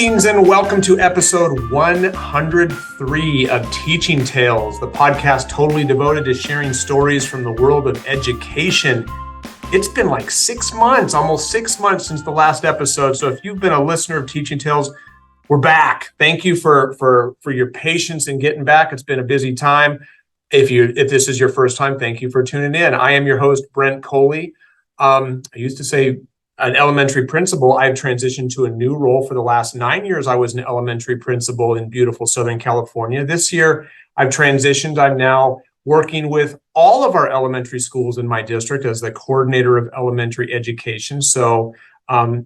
Greetings and welcome to episode 103 of Teaching Tales, the podcast totally devoted to sharing stories from the world of education. It's been like 6 months, almost 6 months since the last episode. So if you've been a listener of Teaching Tales, we're back. Thank you for your patience in getting back. It's been a busy time. If this is your first time, thank you for tuning in. I am your host, Brent Coley. I used to say an elementary principal. I've transitioned to a new role. For the last 9 years, I was an elementary principal in beautiful Southern California. This year, I've transitioned. I'm now working with all of our elementary schools in my district as the coordinator of elementary education. So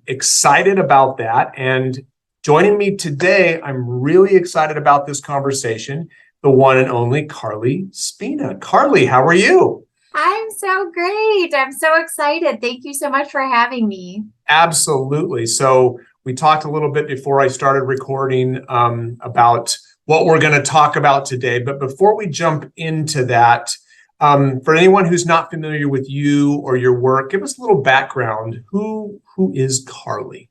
excited about that. And joining me today, I'm really excited about this conversation, the one and only Carly Spina. Carly, how are you? I'm so great. I'm so excited. Thank you so much for having me. Absolutely. So we talked a little bit before I started recording about what we're going to talk about today. But before we jump into that, for anyone who's not familiar with you or your work, give us a little background. Who is Carly?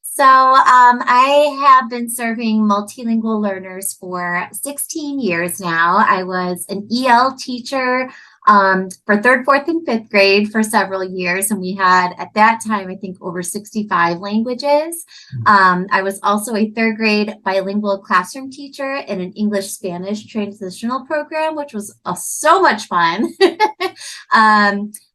So I have been serving multilingual learners for 16 years now. I was an EL teacher for third, fourth, and fifth grade for several years. And we had, at that time, I think over 65 languages. I was also a third grade bilingual classroom teacher in an English-Spanish transitional program, which was so much fun.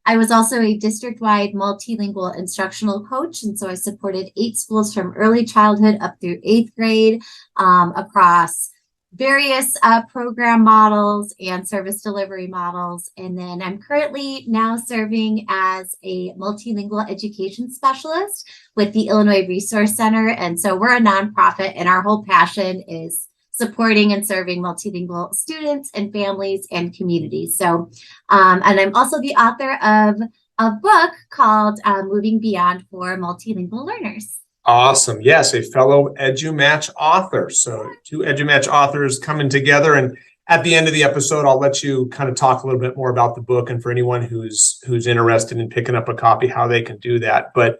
I was also a district-wide multilingual instructional coach. And so I supported 8 schools from early childhood up through 8th grade across various program models and service delivery models. And then I'm currently now serving as a multilingual education specialist with the Illinois Resource Center. And so we're a nonprofit, and our whole passion is supporting and serving multilingual students and families and communities. So, and I'm also the author of a book called Moving Beyond for Multilingual Learners. Awesome. Yes, a fellow EduMatch author. So 2 EduMatch authors coming together. And at the end of the episode, I'll let you kind of talk a little bit more about the book, and for anyone who's interested in picking up a copy, how they can do that. But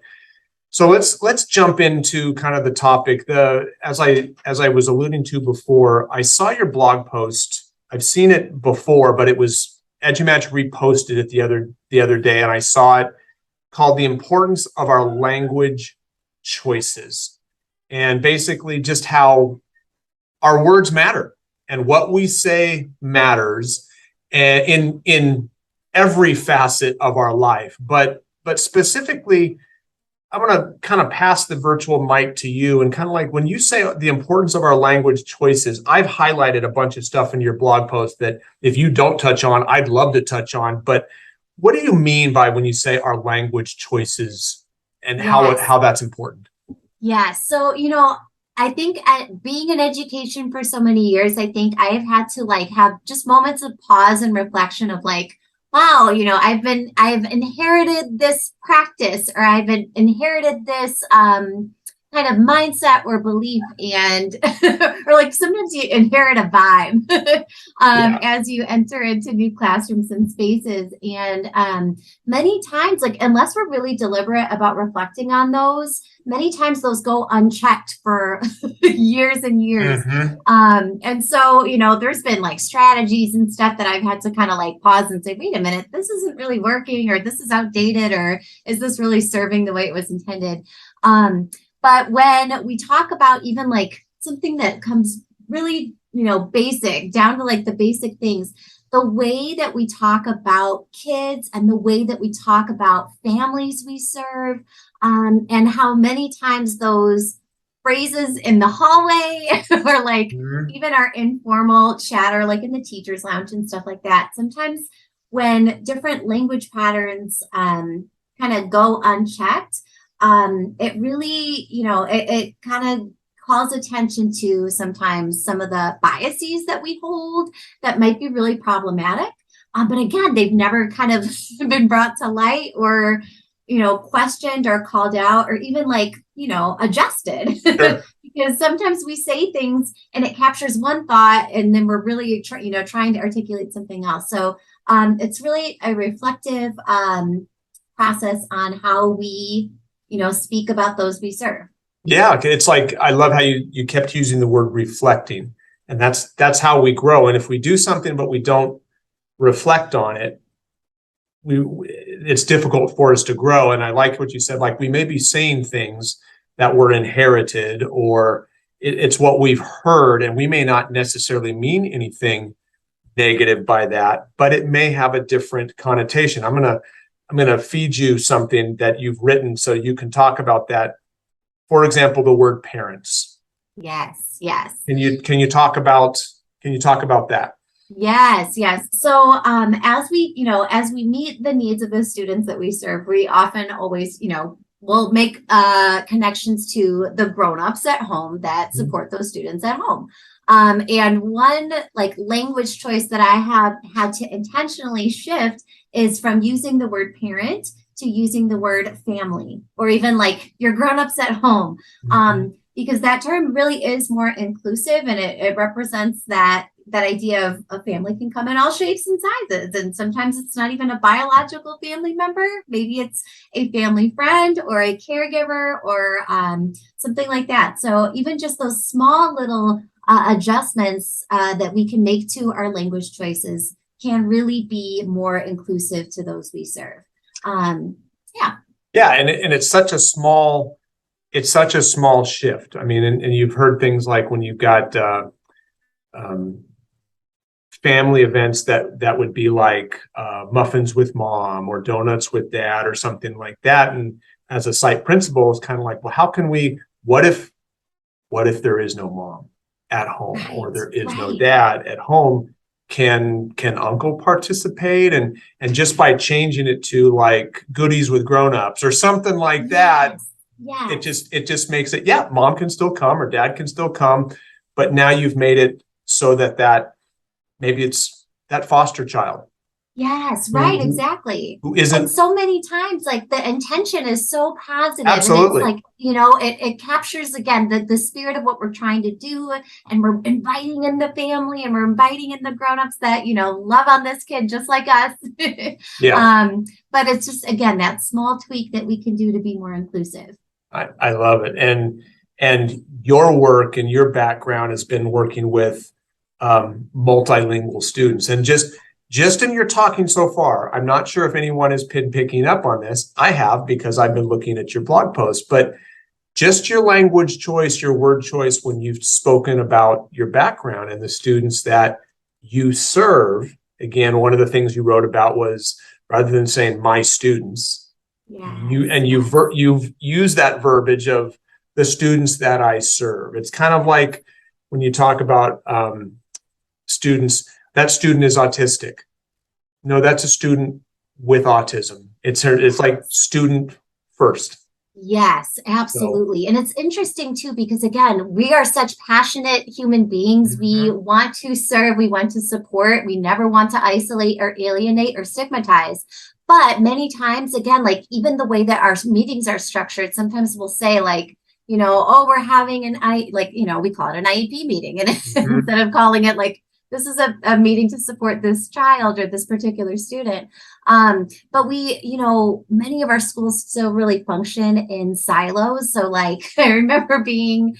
so let's jump into kind of the topic. As I was alluding to before, I saw your blog post. I've seen it before, but it was EduMatch reposted it the other day, and I saw it called "The Importance of Our Language Choices," and basically just how our words matter and what we say matters in every facet of our life. But specifically, I'm going to kind of pass the virtual mic to you, and kind of like when you say the importance of our language choices, I've highlighted a bunch of stuff in your blog post that if you don't touch on, I'd love to touch on. But what do you mean by when you say our language choices and how that's important? Yeah. So, I think being in education for so many years, I think I have had to have just moments of pause and reflection of wow, I've inherited this practice, or I've inherited this kind of mindset or belief, and or sometimes you inherit a vibe as you enter into new classrooms and spaces. And many times, unless we're really deliberate about reflecting on those, many times those go unchecked for years and years. Mm-hmm. And so, there's been strategies and stuff that I've had to kind of pause and say, wait a minute, this isn't really working, or this is outdated, or is this really serving the way it was intended? But when we talk about even something that comes really, basic, down to the basic things, the way that we talk about kids and the way that we talk about families we serve, and how many times those phrases in the hallway or even our informal chatter, in the teacher's lounge and stuff like that, sometimes when different language patterns kind of go unchecked, it really, it kind of calls attention to sometimes some of the biases that we hold that might be really problematic. But again, they've never kind of been brought to light or, questioned or called out or even adjusted. Sure. Because sometimes we say things and it captures one thought, and then we're really, trying to articulate something else. So it's really a reflective process on how we, speak about those we serve. Yeah, it's like I love how you kept using the word reflecting, and that's how we grow. And if we do something but we don't reflect on it, it's difficult for us to grow. And I like what you said, like we may be saying things that were inherited, or it's what we've heard, and we may not necessarily mean anything negative by that, but it may have a different connotation. I'm gonna feed you something that you've written so you can talk about that. For example, the word parents. Yes, yes. Can you talk about that? Yes, yes. So as we meet the needs of the students that we serve, we often always, we'll make connections to the grown-ups at home that support those students at home. And one like language choice that I have had to intentionally shift is from using the word parent to using the word family, or even like your grown-ups at home. Because that term really is more inclusive, and it represents that idea of a family can come in all shapes and sizes. And sometimes it's not even a biological family member. Maybe it's a family friend or a caregiver or something like that. So even just those small little adjustments that we can make to our language choices can really be more inclusive to those we serve. Yeah. Yeah, and it's such a small shift. I mean, and you've heard things like when you've got family events that would be like muffins with mom or donuts with dad or something like that. And as a site principal, it's kind of like, well, how can we? What if there is no mom at home, or there is no dad at home? Can uncle participate? And just by changing it to like goodies with grown-ups or something like that, it just makes it, yeah, mom can still come or dad can still come, but now you've made it so that maybe it's that foster child. Yes, right, exactly. Who isn't. And so many times, like the intention is so positive. Absolutely. And it's like, it captures again the spirit of what we're trying to do. And we're inviting in the family, and we're inviting in the grown-ups that, love on this kid just like us. Yeah. But it's just, again, that small tweak that we can do to be more inclusive. I love it. And your work and your background has been working with multilingual students. And just in your talking so far, I'm not sure if anyone has been picking up on this. I have, because I've been looking at your blog posts, but just your language choice, your word choice, when you've spoken about your background and the students that you serve. Again, one of the things you wrote about was, rather than saying my students, you've used that verbiage of the students that I serve. It's kind of like when you talk about students, that student is autistic. No, that's a student with autism. It's like student first. Yes, absolutely. And it's interesting too, because again, we are such passionate human beings. We want to serve, we want to support, we never want to isolate or alienate or stigmatize. But many times, again, like even the way that our meetings are structured, sometimes we'll say like, oh, we're having we call it an IEP meeting. And instead of calling it like, this is a meeting to support this child or this particular student. But we, many of our schools still really function in silos. So like, I remember being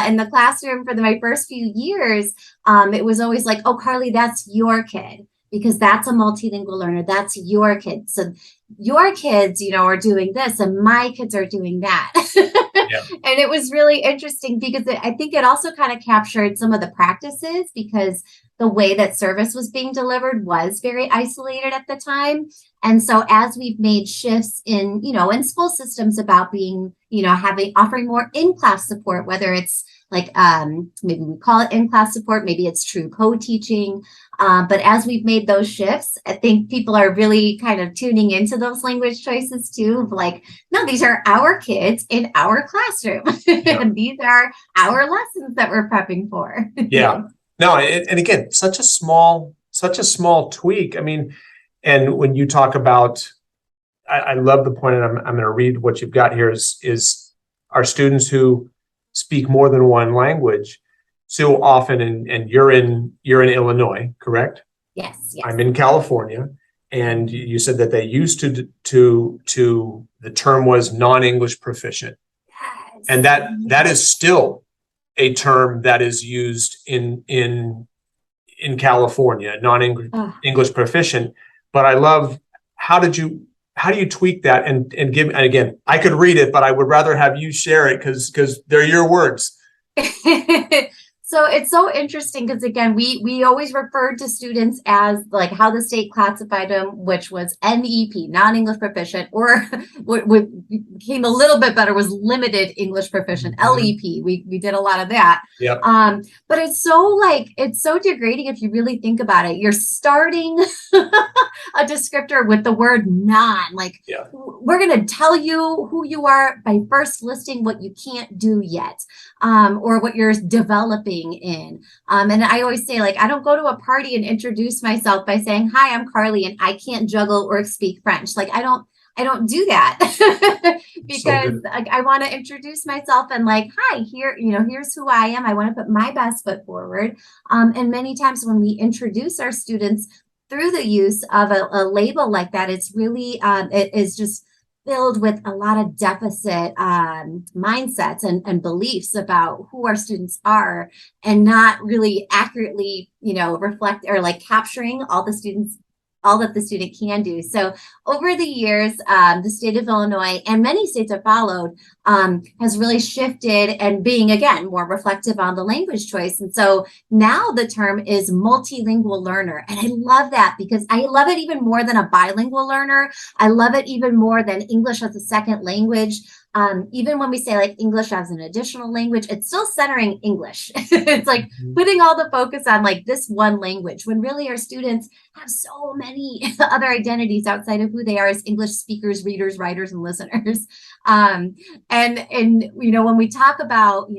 in the classroom for my first few years, it was always like, oh, Carly, that's your kid, because that's a multilingual learner. That's your kid. So your kids, are doing this and my kids are doing that. And it was really interesting because I think it also kind of captured some of the practices, because the way that service was being delivered was very isolated at the time. And so as we've made shifts in school systems about being, offering more in-class support, whether it's like maybe we call it in-class support, maybe it's true co-teaching. But as we've made those shifts, I think people are really kind of tuning into those language choices too. Of like, no, these are our kids in our classroom. And these are our lessons that we're prepping for. Yeah. No, and again, such a small tweak. I mean, and when you talk about, I love the point, and I'm going to read what you've got here is our students who speak more than one language so often, and you're in Illinois, correct? Yes. I'm in California, and you said that they used to the term was non-English proficient. And that is still a term that is used in California, non-English proficient. But I love, how do you tweak that and give, and again, I could read it, but I would rather have you share it because they're your words. So it's so interesting because again, we always referred to students as like how the state classified them, which was NEP, non-English proficient, or what became a little bit better was limited English proficient, LEP. We did a lot of that. Yep. But it's so degrading if you really think about it. You're starting a descriptor with the word non. Like, we're going to tell you who you are by first listing what you can't do yet, or what you're developing in. And I always say, like, I don't go to a party and introduce myself by saying, "Hi, I'm Carly and I can't juggle or speak French." Like, I don't do that because I want to introduce myself and like, "Hi, here's who I am. I want to put my best foot forward." And many times when we introduce our students through the use of a label like that, it's really, it is just filled with a lot of deficit mindsets and beliefs about who our students are, and not really accurately, reflect or like capturing all that the student can do. So over the years, the state of Illinois and many states have followed, has really shifted and being, again, more reflective on the language choice. And so now the term is multilingual learner. And I love that because I love it even more than a bilingual learner. I love it even more than English as a second language. Even when we say like English as an additional language, it's still centering English. It's like putting all the focus on like this one language, when really our students have so many other identities outside of who they are as English speakers, readers, writers, and listeners. And when we talk about,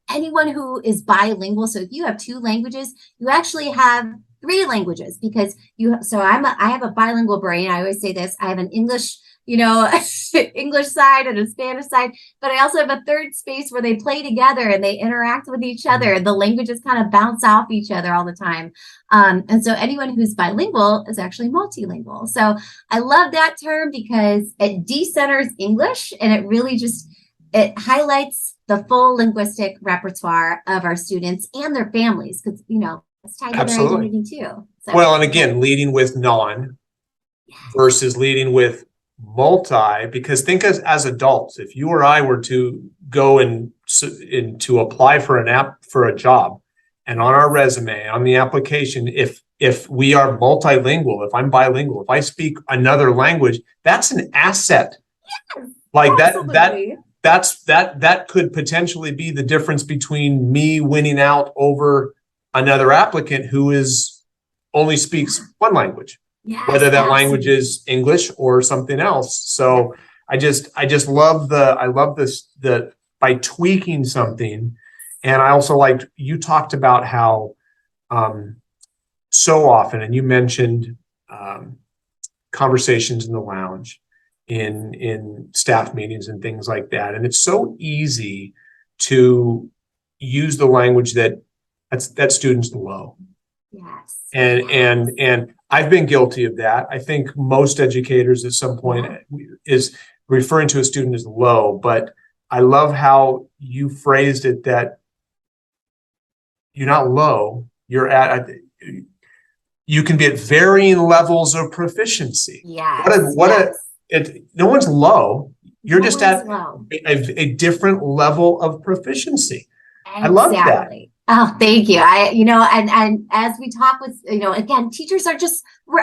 anyone who is bilingual, so if you have two languages, you actually have three languages because I have a bilingual brain. I always say this, I have an English English side and a Spanish side, but I also have a third space where they play together and they interact with each other, and the languages kind of bounce off each other all the time. And so anyone who's bilingual is actually multilingual. So I love that term because it decenters English, and it really it highlights the full linguistic repertoire of our students and their families, because it's tied to their identity too. So, well, and again, leading with non versus leading with multi, because think as adults, if you or I were to go and to apply for a job, and on our resume, on the application, if we are multilingual, if I'm bilingual, if I speak another language, that's an asset. Like that could potentially be the difference between me winning out over another applicant who only speaks one language. Yes, whether that language is English or something else. So I just love this by tweaking something. And I also liked, you talked about how so often, and you mentioned conversations in the lounge, in staff meetings and things like that. And it's so easy to use the language that students low. Yes. And I've been guilty of that. I think most educators at some point is referring to a student as low, but I love how you phrased it, that you're not low, you can be at varying levels of proficiency. Yes. No one's low. You're just at a different level of proficiency. Exactly. I love that. Oh, thank you. And as we talk with, again, teachers are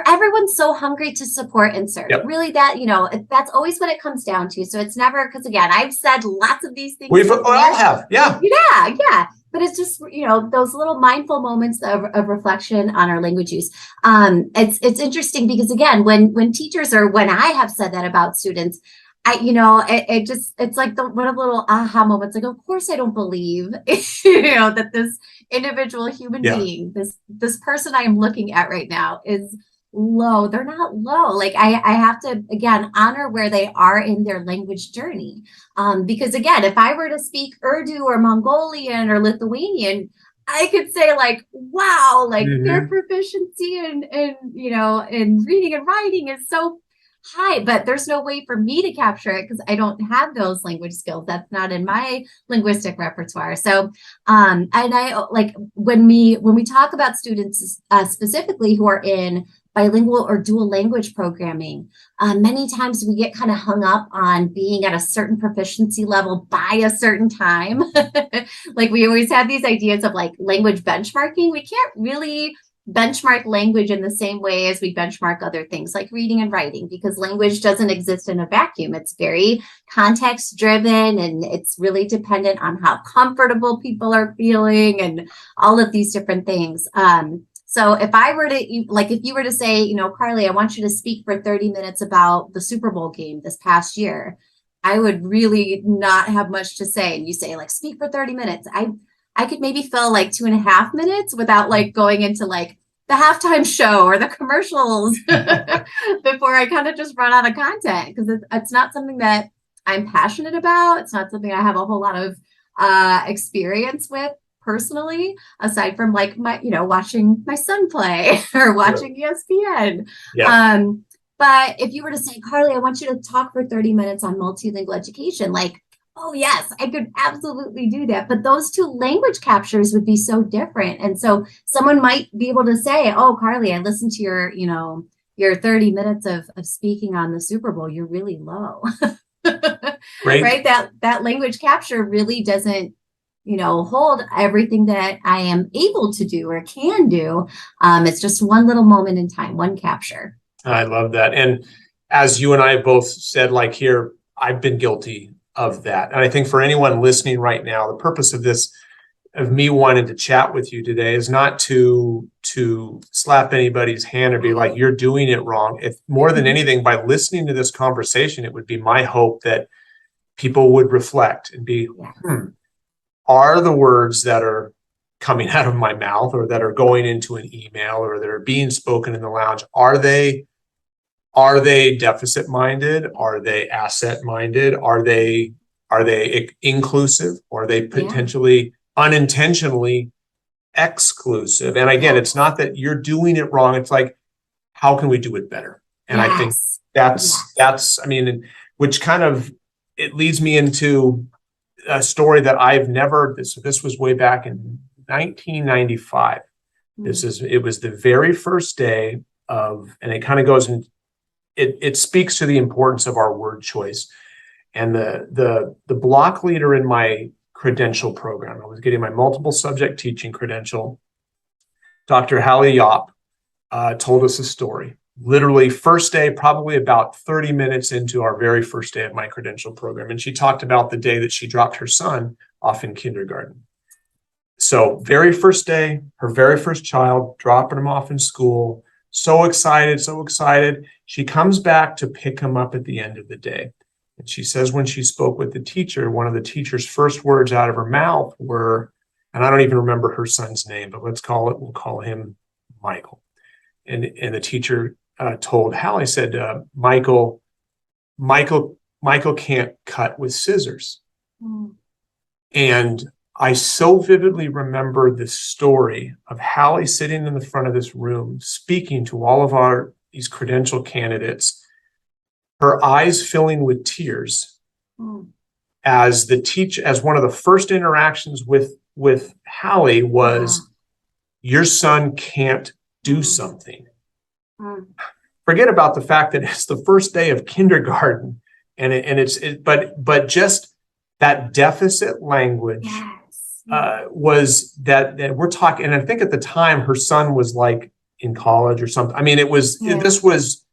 everyone's so hungry to support and serve. Yep. Really, that's always what it comes down to. So it's never, because again, I've said lots of these things. We all have. Yeah. Yeah. But it's just, those little mindful moments of reflection on our language use. It's interesting because again, when teachers, or when I have said that about students, it's like one of the little aha moments. Like, of course, I don't believe, that this individual human being, this person I am looking at right now is low. They're not low. Like I have to, again, honor where they are in their language journey. Because again, if I were to speak Urdu or Mongolian or Lithuanian, I could say like, wow, like their proficiency in reading and writing is so hi, but there's no way for me to capture it because I don't have those language skills. That's not in my linguistic repertoire. So, and I like when we talk about students specifically who are in bilingual or dual language programming, many times we get kind of hung up on being at a certain proficiency level by a certain time. Like we always have these ideas of like language benchmarking. We can't really benchmark language in the same way as we benchmark other things like reading and writing, because language doesn't exist in a vacuum. It's very context driven, and it's really dependent on how comfortable people are feeling and all of these different things. So if I were to, like, if you were to say, you know, Carly, I want you to speak for 30 minutes about the Super Bowl game this past year, I would really not have much to say. And you say, like, speak for 30 minutes. I could maybe fill like 2.5 minutes without like going into like the halftime show or the commercials before I kind of just run out of content, because it's not something that I'm passionate about. It's not something I have a whole lot of experience with personally, aside from like my, you know, watching my son play or watching ESPN. Yeah. But if you were to say, Carly, I want you to talk for 30 minutes on multilingual education, like, oh, yes, I could absolutely do that. But those two language captures would be so different. And so someone might be able to say, oh, Carly, I listened to your, you know, your 30 minutes of speaking on the Super Bowl. You're really low. Right. Right? That language capture really doesn't, you know, hold everything that I am able to do or can do. It's just one little moment in time, one capture. I love that. And as you and I both said, like here, I've been guilty of that. And I think for anyone listening right now, the purpose of this, of me wanting to chat with you today, is not to slap anybody's hand or be like, you're doing it wrong. If more than anything, by listening to this conversation, it would be my hope that people would reflect and be, are the words that are coming out of my mouth or that are going into an email or that are being spoken in the lounge, are they deficit minded? Are they asset minded? Are they inclusive? Or are they potentially unintentionally exclusive? And again, it's not that you're doing it wrong. It's like, how can we do it better? And I think that's, I mean, which kind of, it leads me into a story that I've never, this was way back in 1995. It was the very first day of, and it kind of goes in, it speaks to the importance of our word choice. And the block leader in my credential program, I was getting my multiple subject teaching credential, Dr. Hallie Yop, told us a story. Literally first day, probably about 30 minutes into our very first day of my credential program. And she talked about the day that she dropped her son off in kindergarten. So very first day, her very first child, dropping him off in school. So excited, so excited. She comes back to pick him up at the end of the day. And she says when she spoke with the teacher, one of the teacher's first words out of her mouth were, and I don't even remember her son's name, but we'll call him Michael. And the teacher told Hallie, said, Michael can't cut with scissors. And I so vividly remember the story of Hallie sitting in the front of this room, speaking to all of these credential candidates, her eyes filling with tears as one of the first interactions with Hallie was, your son can't do something. Forget about the fact that it's the first day of kindergarten, but just that deficit language was that we're talking. And I think at the time her son was like in college or something. I mean, this was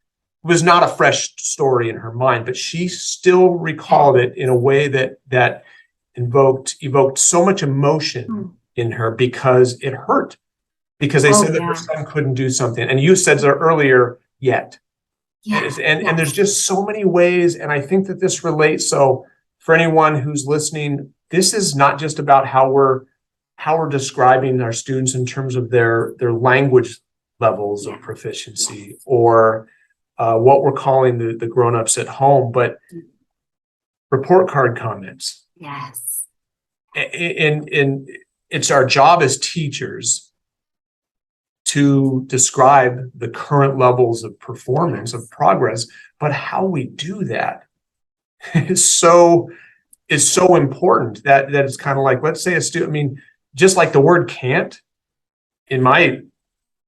not a fresh story in her mind, but she still recalled it in a way that evoked so much emotion in her because it hurt. Because they said that her son couldn't do something. And you said there earlier, yet. And there's just so many ways. And I think that this relates. So for anyone who's listening, this is not just about how we're describing our students in terms of their language levels of proficiency or what we're calling the grown-ups at home, but report card comments. Yes. And it's our job as teachers to describe the current levels of performance, of progress, but how we do that is so important that it's kind of like, let's say a student, I mean, just like the word can't, in my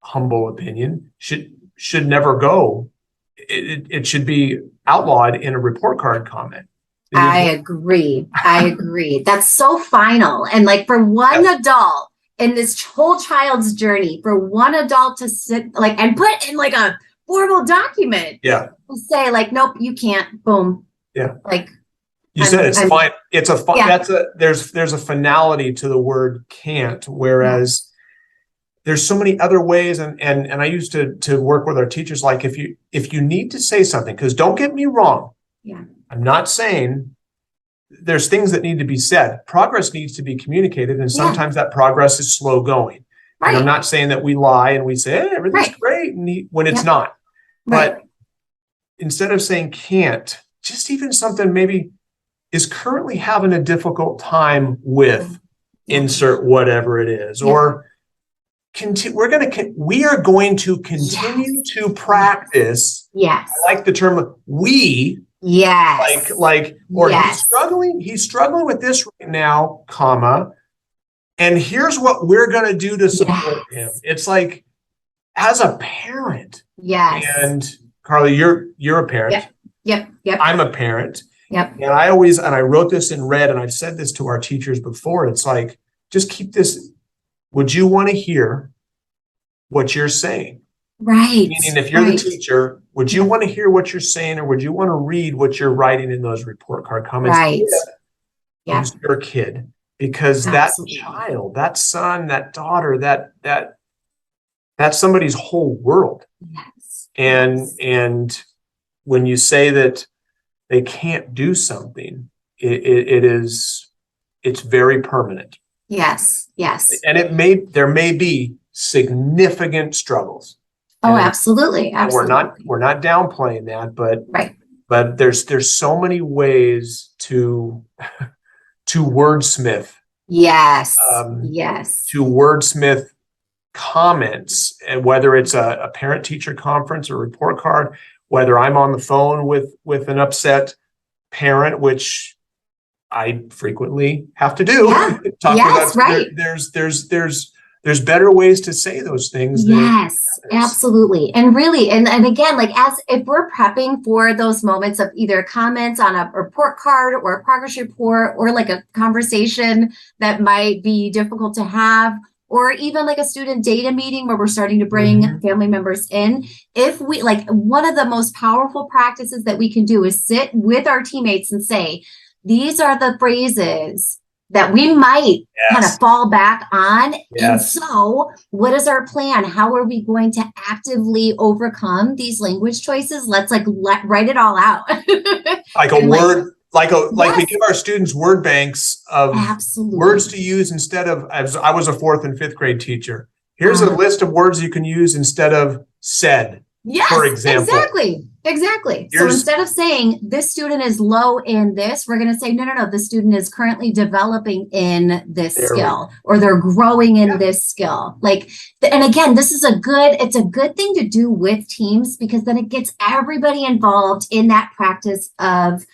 humble opinion, should never go. It should be outlawed in a report card comment. I agree. That's so final. And like for one adult in this whole child's journey, for one adult to sit like and put in like a formal document. Yeah. Say like, nope, you can't. Boom. Yeah. Like you said, it's fine. It's a fun. Yeah. There's a finality to the word can't, whereas there's so many other ways. And I used to work with our teachers. Like if you need to say something, because don't get me wrong. Yeah. I'm not saying there's things that need to be said. Progress needs to be communicated. And sometimes that progress is slow going. Right. And I'm not saying that we lie and we say, hey, everything's great when it's not. But instead of saying can't, just even something maybe is currently having a difficult time with insert whatever it is, or we are going to continue to practice. Yes. I like the term we. Yes. He's struggling with this right now, comma, and here's what we're going to do to support him. It's like, as a parent. Yes. And Carly, you're a parent. Yep. I'm a parent. Yep. And I wrote this in red, and I've said this to our teachers before. It's like, just keep this. Would you want to hear what you're saying? Right. Meaning, if you're the teacher, would you want to hear what you're saying, or would you want to read what you're writing in those report card comments? Right. Yeah. Who's your kid? Because that child, that son, that daughter, that's somebody's whole world. Yes. And when you say that they can't do something, it's very permanent. Yes. And there may be significant struggles. Oh, absolutely. We're not downplaying that, but there's so many ways to wordsmith. Yes. To wordsmith comments, and whether it's a parent-teacher conference or report card, whether I'm on the phone with an upset parent, which I frequently have to do. Yeah. Right. There's better ways to say those things. Yes, absolutely. And really, and again, like if we're prepping for those moments of either comments on a report card or a progress report, or like a conversation that might be difficult to have, or even like a student data meeting where we're starting to bring family members in. If we one of the most powerful practices that we can do is sit with our teammates and say, these are the phrases that we might kind of fall back on. And so what is our plan? How are we going to actively overcome these language choices? Let's write it all out. We give our students word banks of words to use instead of, as I was a 4th and 5th grade teacher. Here's a list of words you can use instead of said. Yes, for example. Exactly. So instead of saying this student is low in this, we're going to say, no, the student is currently developing in this skill, or they're growing in this skill. And again, it's a good thing to do with teams, because then it gets everybody involved in that practice of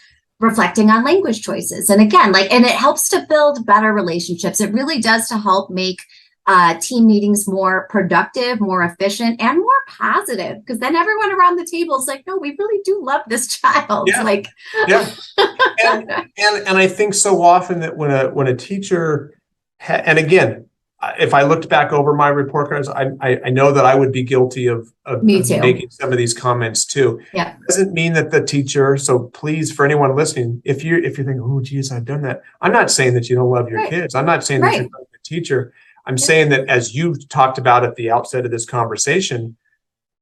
reflecting on language choices. And again, and it helps to build better relationships. It really does, to help make team meetings more productive, more efficient, and more positive, because then everyone around the table is like, no, we really do love this child. And I think so often that when a teacher and again, if I looked back over my report cards, I know that I would be guilty of making some of these comments too. Yeah. It doesn't mean that the teacher, so please, for anyone listening, if you think, oh geez, I've done that, I'm not saying that you don't love your kids. I'm not saying that you're not a teacher. I'm saying that, as you talked about at the outset of this conversation,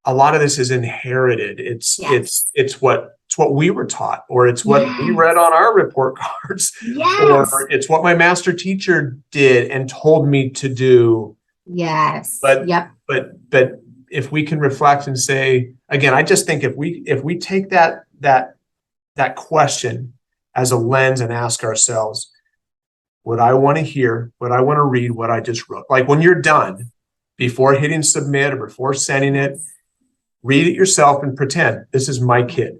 a lot of this is inherited. It's what we were taught, or it's what we read on our report cards, or it's what my master teacher did and told me to do. Yes. But if we can reflect and say, again, I just think if we take that question as a lens and ask ourselves, what I want to hear, what I want to read, what I just wrote. Like when you're done, before hitting submit or before sending it, read it yourself and pretend this is my kid.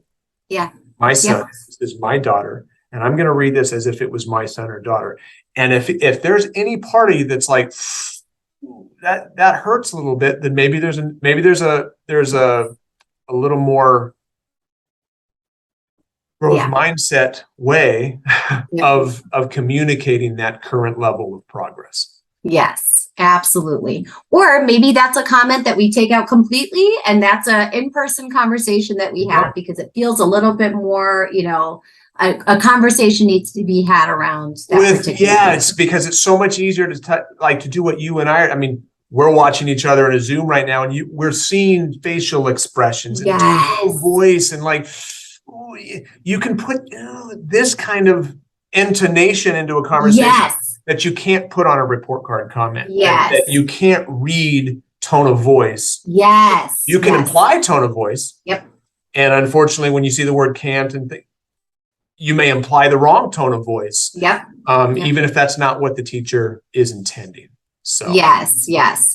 Yeah. My son Yep. is my daughter, and I'm going to read this as if it was my son or daughter. And if there's any part of you that's like that hurts a little bit, then maybe there's a little more growth Yeah. mindset way Yep. of communicating that current level of progress. Yes, absolutely. Or maybe that's a comment that we take out completely, and that's a in-person conversation that we have because it feels a little bit more, a conversation needs to be had around that particular it's because it's so much easier to do what you and I mean, we're watching each other in a Zoom right now, and we're seeing facial expressions and tone of voice, and you can put this kind of intonation into a conversation that you can't put on a report card comment. That you can't read tone of voice. You can imply tone of voice. Yep. And unfortunately, when you see the word can't you may imply the wrong tone of voice. Yep. Even if that's not what the teacher is intending. So yes,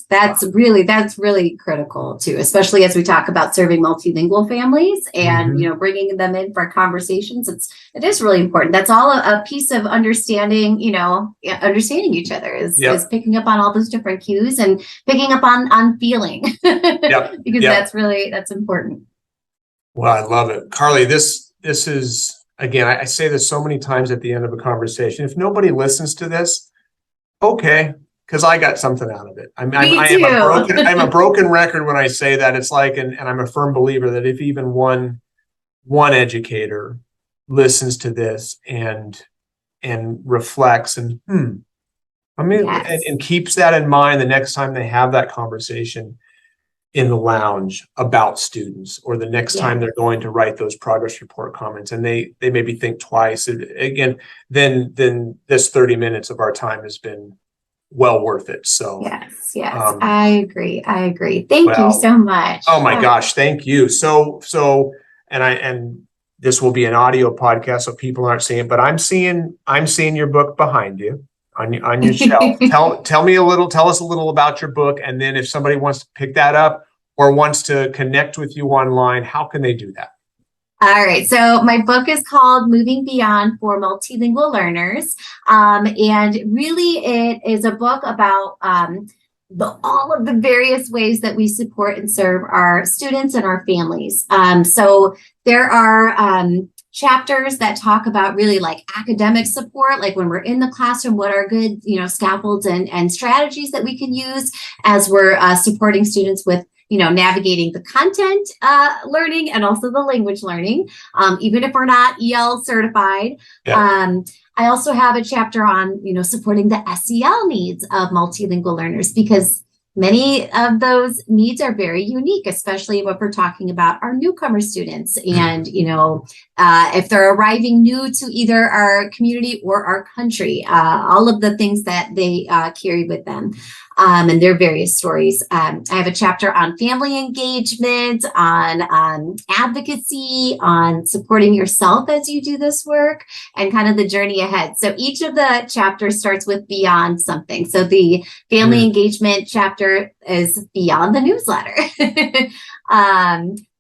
that's really critical too, especially as we talk about serving multilingual families and bringing them in for conversations. It is really important. That's all a piece of understanding. Understanding each other is picking up on all those different cues and picking up on feeling because that's important. Well, I love it, Carly. This is, again, I say this so many times at the end of a conversation. If nobody listens to this, okay. Because I got something out of it. I'm a broken record when I say that. It's like, and I'm a firm believer that if even one educator listens to this and reflects and and keeps that in mind the next time they have that conversation in the lounge about students, or the next time they're going to write those progress report comments, and they maybe think twice again, then this 30 minutes of our time has been well worth it. So yes, I agree. Thank you so much. Oh my gosh, thank you. So and this will be an audio podcast, so people aren't seeing it, but I'm seeing your book behind you on your shelf. Tell us a little about your book, and then if somebody wants to pick that up or wants to connect with you online, how can they do that? All right. So my book is called Moving Beyond for Multilingual Learners. And really it is a book about all of the various ways that we support and serve our students and our families. So there are chapters that talk about really like academic support, like when we're in the classroom, what are good, scaffolds and strategies that we can use as we're supporting students with navigating the content learning and also the language learning, even if we're not EL certified. I also have a chapter on, supporting the SEL needs of multilingual learners, because many of those needs are very unique, especially when we're talking about our newcomer students. And, if they're arriving new to either our community or our country, all of the things that they carry with them. And their various stories. I have a chapter on family engagement, on advocacy, on supporting yourself as you do this work, and kind of the journey ahead. So each of the chapters starts with beyond something. So the family engagement chapter is beyond the newsletter.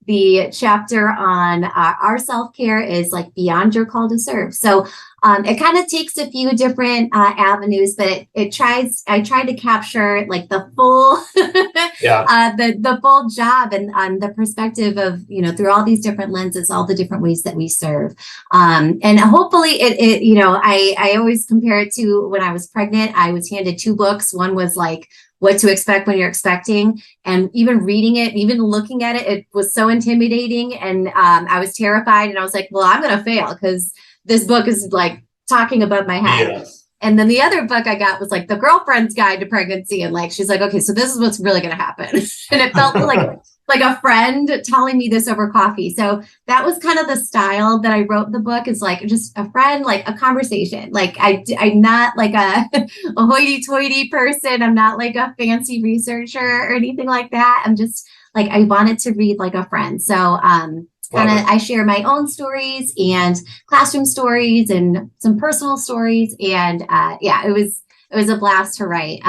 The chapter on our self-care is like beyond your call to serve. So it kind of takes a few different avenues, but I tried to capture like the full, the full job and the perspective of, through all these different lenses, all the different ways that we serve. And hopefully I always compare it to when I was pregnant. I was handed two books. One was like What to Expect When You're Expecting, and even reading it, even looking at it, it was so intimidating. And I was terrified, and I was like, well, I'm going to fail because this book is like talking above my head. Yes. And then the other book I got was like The Girlfriend's Guide to Pregnancy. And like, she's like, okay, so this is what's really going to happen. And it felt like a friend telling me this over coffee. So that was kind of the style that I wrote the book, is like just a friend, like a conversation. Like I'm not like a hoity-toity person. I'm not like a fancy researcher or anything like that. I'm just like, I wanted to read like a friend. So, I share my own stories and classroom stories and some personal stories. And it was a blast to write.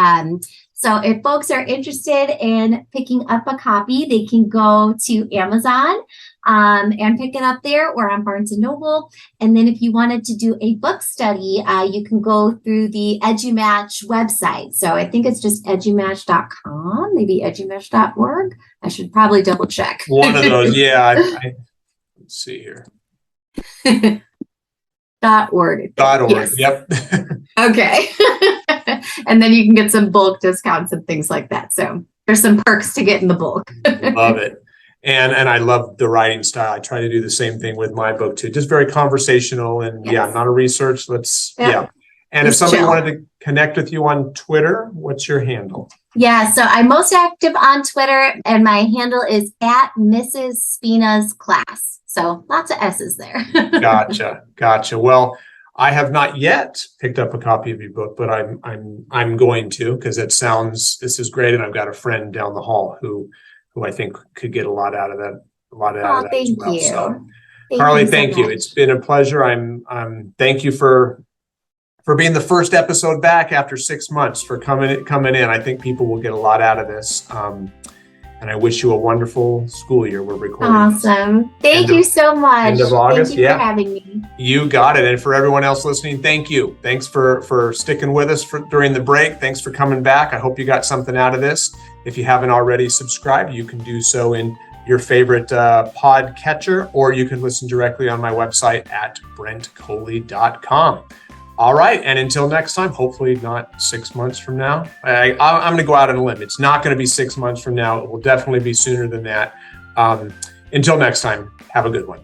So if folks are interested in picking up a copy, they can go to Amazon and pick it up there, or on Barnes and Noble. And then if you wanted to do a book study, you can go through the EduMatch website. So I think it's just edumatch.com, maybe edumatch.org. I should probably double check. One of those, yeah. Let's see here. .org. .org. Yes. Yep. Okay. And then you can get some bulk discounts and things like that. So there's some perks to get in the bulk. Love it. And I love the writing style. I try to do the same thing with my book too. Just very conversational and Yes. not a research. Yeah. And Just if somebody chill. wanted to connect with you on Twitter, what's your handle? Yeah, so I'm most active on Twitter, and my handle is at Mrs. Spina's class. So lots of S's there. Gotcha. Well, I have not yet picked up a copy of your book, but I'm going to, because this is great, and I've got a friend down the hall who I think could get a lot out of that. As Thank well. you. So, Thank Carly, you so thank you. much. It's been a pleasure. Thank you for being the first episode back after 6 months, for coming in. I think people will get a lot out of this. And I wish you a wonderful school year. We're recording. Awesome. Thank you so much. End of August. Thank you for having me. You got it. And for everyone else listening, thank you. Thanks for sticking with us during the break. Thanks for coming back. I hope you got something out of this. If you haven't already subscribed, you can do so in your favorite pod catcher, or you can listen directly on my website at brentcoley.com. All right. And until next time, hopefully not 6 months from now. I'm going to go out on a limb. It's not going to be 6 months from now. It will definitely be sooner than that. Until next time, have a good one.